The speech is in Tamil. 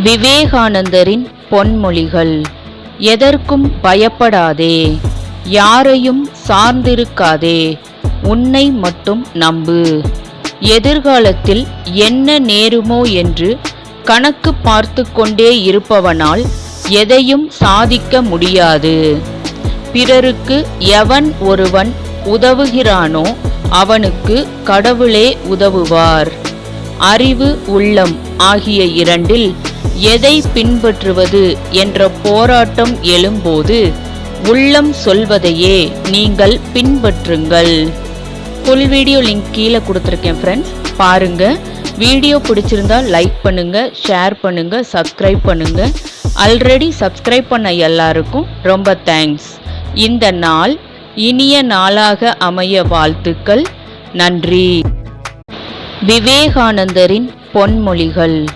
விவேகானந்தரின் பொன்மொழிகள். எதற்கும் பயப்படாதே, யாரையும் சார்ந்திருக்காதே, உன்னை மட்டும் நம்பு. எதிர்காலத்தில் என்ன நேருமோ என்று கணக்கு பார்த்து கொண்டே இருப்பவனால் எதையும் சாதிக்க முடியாது. பிறருக்கு எவன் ஒருவன் உதவுகிறானோ அவனுக்கு கடவுளே உதவுவார். அறிவு, உள்ளம் ஆகிய இரண்டில் எதை பின்பற்றுவது என்ற போராட்டம் எழும்போது உள்ளம் சொல்வதையே நீங்கள் பின்பற்றுங்கள். ஃபுல் வீடியோ லிங்க் கீழே கொடுத்துருக்கேன் ஃப்ரெண்ட்ஸ், பாருங்க. வீடியோ பிடிச்சிருந்தா லைக் பண்ணுங்க, ஷேர் பண்ணுங்க, சப்ஸ்கிரைப் பண்ணுங்க. ஆல்ரெடி சப்ஸ்கிரைப் பண்ண எல்லாருக்கும் ரொம்ப தேங்க்ஸ். இந்த நாள் இனிய நாளாக அமைய வாழ்த்துக்கள். நன்றி. விவேகானந்தரின் பொன்மொழிகள்.